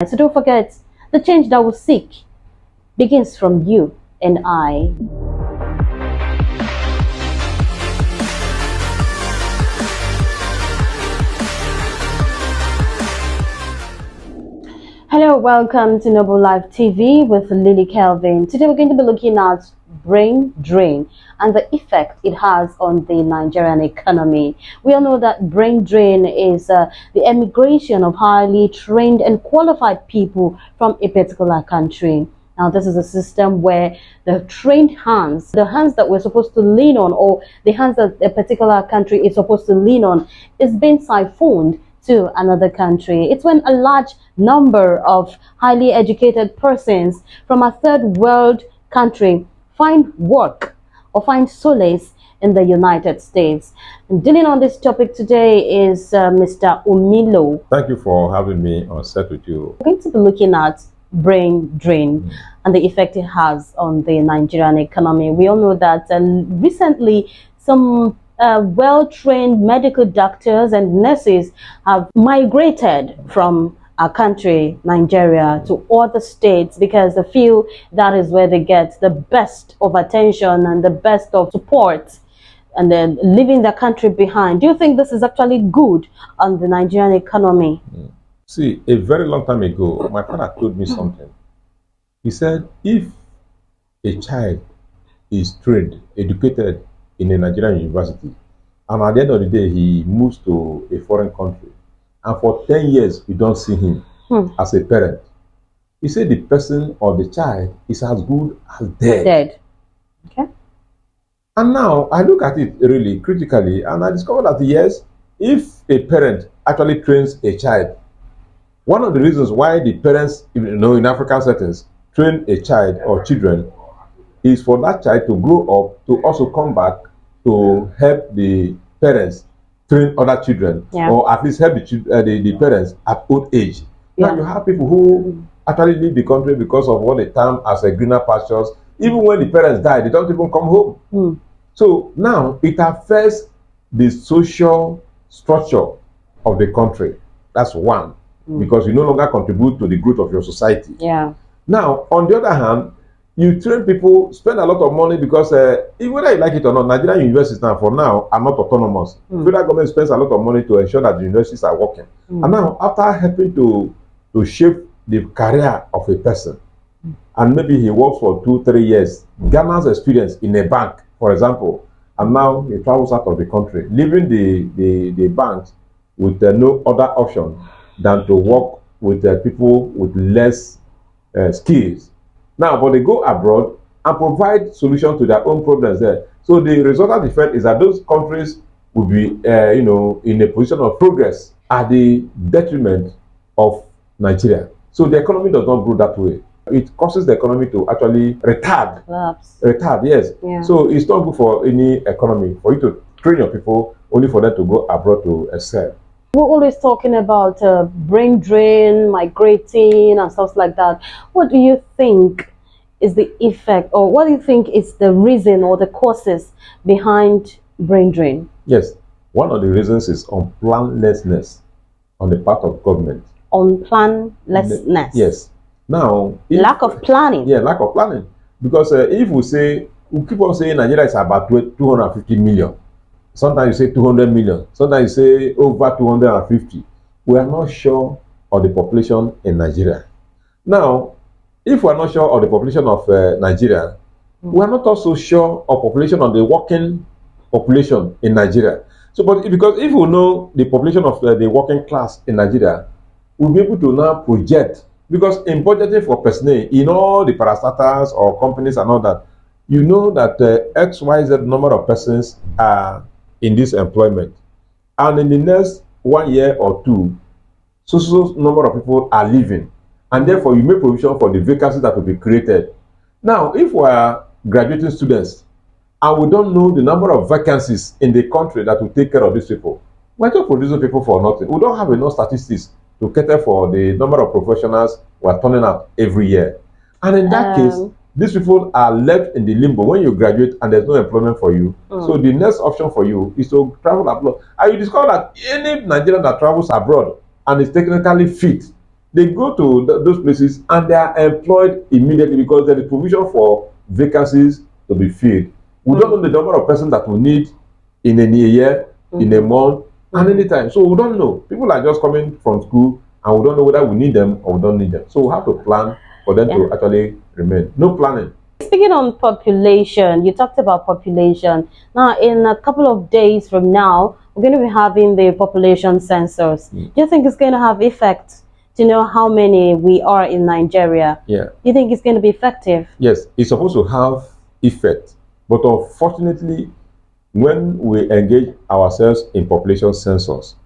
So don't forget, the change that we seek begins from you and I. Hello, welcome to Noble Life TV with Lily Kelvin. Today we're going to be looking at brain drain and the effect it has on the Nigerian economy. We all know that brain drain is the emigration of highly trained and qualified people from a particular country. Now, this is a system where the trained hands, the hands that we're supposed to lean on, or the hands that a particular country is supposed to lean on, is being siphoned to another country. It's when a large number of highly educated persons from a third world country find work or find solace in the United States. And dealing on this topic today is Mr. Umilo. Thank you for having me on set with you. We're going to be looking at brain drain and the effect it has on the Nigerian economy. We all know that recently some well-trained medical doctors and nurses have migrated from our country, Nigeria, to other states because they feel that is where they get the best of attention and the best of support, and then leaving their country behind. Do you think this is actually good on the Nigerian economy? See, a very long time ago, my father told me something. He said, if a child is trained, educated in a Nigerian university, and at the end of the day, he moves to a foreign country, and for 10 years, you don't see him as a parent, he said the person or the child is as good as dead. Okay. And now, I look at it really critically, and I discovered that, yes, if a parent actually trains a child, one of the reasons why the parents, in African settings, train a child or children is for that child to grow up to also come back to help the parents train other children, or at least help the parents at old age. Now you have people who actually leave the country because of what they term as a greener pastures. Even when the parents die, they don't even come home. So now it affects the social structure of the country. That's one. Because you no longer contribute to the growth of your society. Now, on the other hand, you train people, spend a lot of money because whether you like it or not, Nigerian universities now, for now, are not autonomous. Federal government spends a lot of money to ensure that the universities are working. And now, after helping to shape the career of a person, and maybe he works for 2-3 years, Ghana's experience in a bank, for example, and now he travels out of the country, leaving the banks with no other option than to work with people with less skills. Now, but they go abroad and provide solutions to their own problems there. So the resultant effect is that those countries will be, in a position of progress at the detriment of Nigeria. So the economy does not grow that way. It causes the economy to actually retard. Retard, yes. So it's not good for any economy for you to train your people only for them to go abroad to excel. We're always talking about brain drain, migrating, and stuff like that. What do you think is the effect, or what do you think is the reason or the causes behind brain drain? Yes, one of the reasons is unplanlessness on the part of government. Unplanlessness? Yes. Now, lack of planning. Yeah, lack of planning. Because if we keep on saying Nigeria is about 250 million. Sometimes you say 200 million. Sometimes you say over 250. We are not sure of the population in Nigeria. Now, if we are not sure of the population of Nigeria, we are not also sure of population of the working population in Nigeria. So, because if we know the population of the working class in Nigeria, we'll be able to now project. Because in budgeting for personnel, in all the parastatals or companies and all that, you know that XYZ number of persons are in this employment, and in the next 1 year or two, so number of people are leaving, and therefore you make provision for the vacancies that will be created. Now, if we are graduating students and we don't know the number of vacancies in the country that will take care of these people, we're just producing people for nothing. We don't have enough statistics to cater for the number of professionals we're turning out every year, and in that case, these people are left in the limbo when you graduate and there's no employment for you. So the next option for you is to travel abroad. And you discover that any Nigerian that travels abroad and is technically fit they go to those places and they are employed immediately because there is provision for vacancies to be filled. We don't know the number of persons that we need in a year, in a month, and anytime. So we don't know. People are just coming from school and we don't know whether we need them or we don't need them. So we have to plan for them to actually remain. No planning. Speaking on population, you talked about population. Now, in a couple of days from now, we're going to be having the population census. Do you think it's going to have effect to know how many we are in Nigeria? Yeah. Do you think it's going to be effective? Yes, it's supposed to have effect. But unfortunately, when we engage ourselves in population census,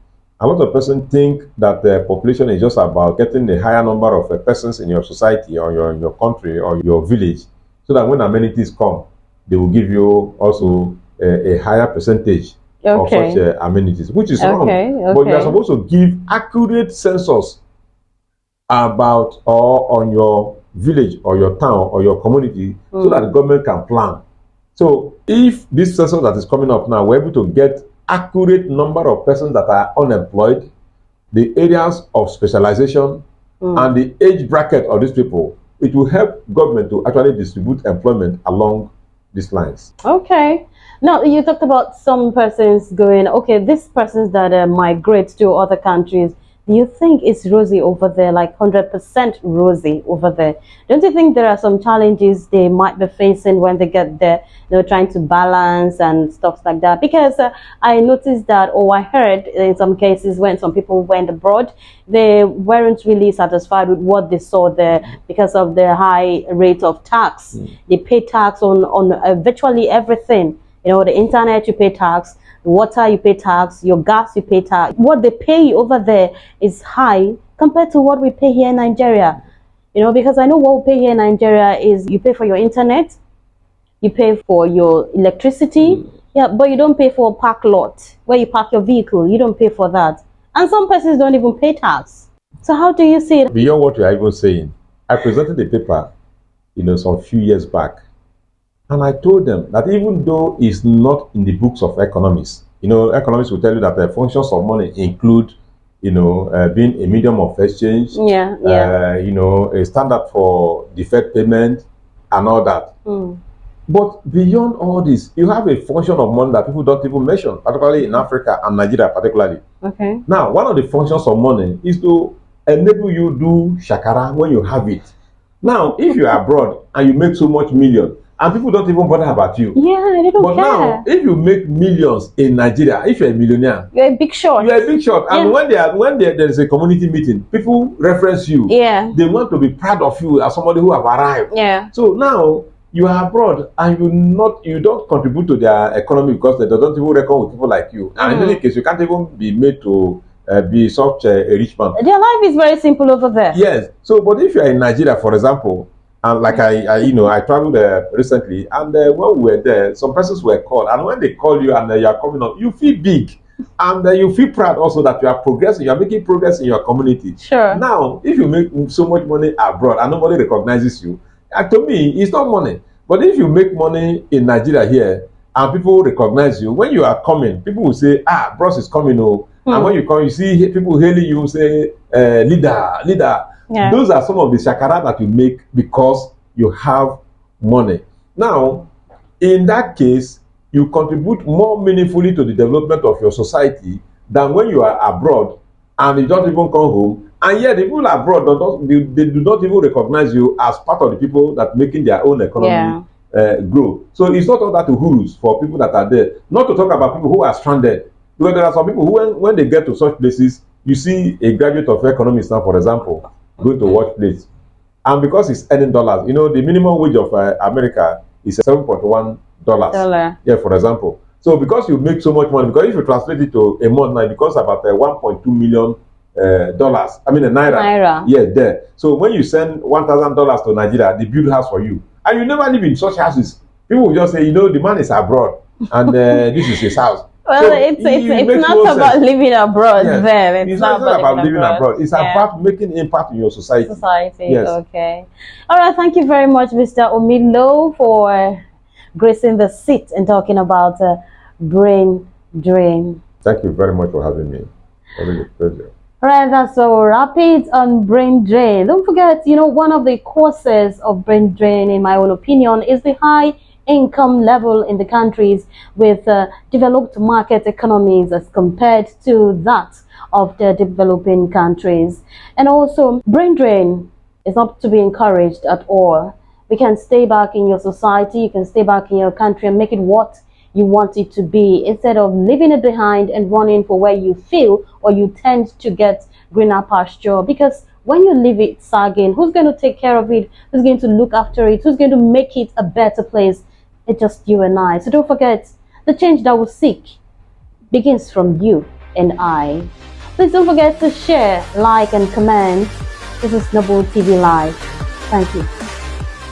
a lot of persons think that the population is just about getting a higher number of persons in your society or your country or your village, so that when amenities come, they will give you also a higher percentage of such amenities, which is wrong. But you are supposed to give accurate census about or on your village or your town or your community, so that the government can plan. So if this census that is coming up now, we're able to get accurate number of persons that are unemployed, the areas of specialization, and the age bracket of these people, it will help government to actually distribute employment along these lines. Okay. Now, you talked about some persons going, okay, these persons that migrate to other countries, do you think it's rosy over there, like 100% rosy over there? Don't you think there are some challenges they might be facing when they get there, trying to balance and stuff like that? Because I noticed that, or I heard in some cases when some people went abroad, they weren't really satisfied with what they saw there because of the high rate of tax. They pay tax on virtually everything. The internet, you pay tax. Water, you pay tax. Your gas, you pay tax. What they pay over there is high compared to what we pay here in Nigeria. Because I know what we pay here in Nigeria is you pay for your internet, you pay for your electricity, but you don't pay for a park lot where you park your vehicle. You don't pay for that. And some persons don't even pay tax. So how do you see it? Beyond what you are even saying, I presented the paper, some few years back. And I told them that even though it's not in the books of economists, economists will tell you that the functions of money include, being a medium of exchange, a standard for deferred payment and all that. But beyond all this, you have a function of money that people don't even mention, particularly in Africa and Nigeria particularly. Okay. Now, one of the functions of money is to enable you do shakara when you have it. Now, if you are abroad and you make so much million, and people don't even bother about you. Yeah, they don't care. But now, if you make millions in Nigeria, if you're a millionaire, you're a big shot. You're a big shot. And when there is a community meeting, people reference you. Yeah. They want to be proud of you as somebody who have arrived. Yeah. So now you are abroad and you don't contribute to their economy because they don't even reckon with people like you. And in any case, you can't even be made to be such a rich man. Their life is very simple over there. Yes. So, but if you are in Nigeria, for example, and like I traveled recently, and when we were there, some persons were called, and when they call you and you are coming up, you feel big, and you feel proud also that you are progressing, you are making progress in your community. Sure. Now, if you make so much money abroad and nobody recognizes you, to me, it's not money. But if you make money in Nigeria here and people recognize you, when you are coming, people will say, bros is coming, and when you come, you see people hailing you, say, leader. Yeah. Those are some of the shakara that you make because you have money. Now, in that case, you contribute more meaningfully to the development of your society than when you are abroad and you don't even come home. And yet, the people abroad, they do not even recognize you as part of the people that making their own economy grow. So it's not all that uhurus for people that are there. Not to talk about people who are stranded. Because there are some people who, when they get to such places, you see a graduate of economics now, for example, going to watch plays, and because he's earning dollars, the minimum wage of America is $7.1. Yeah, for example. So because you make so much money, because if you translate it to a month now, it becomes about $1.2 million. I mean, a naira. Yeah, there. So when you send $1,000 to Nigeria, they build house for you, and you never live in such houses. People will just say, the man is abroad, and this is his house. Well, so it's not about living abroad. Yes. There, it's not about living abroad. It's about making impact in your society. Yes. Okay. All right. Thank you very much, Mr. Omilo, for gracing the seat and talking about brain drain. Thank you very much for having me. It was a pleasure. Right, that's so rapid on brain drain. Don't forget, one of the causes of brain drain, in my own opinion, is the high income level in the countries with developed market economies as compared to that of the developing countries. And also, brain drain is not to be encouraged at all. We can stay back in your society, you can stay back in your country and make it what you want it to be instead of leaving it behind and running for where you feel or you tend to get greener pasture. Because when you leave it sagging, who's going to take care of it? Who's going to look after it? Who's going to make it a better place? It's just you and I. So don't forget, the change that we seek begins from you and I. Please don't forget to share, like, and comment. This is Noble TV Live. Thank you.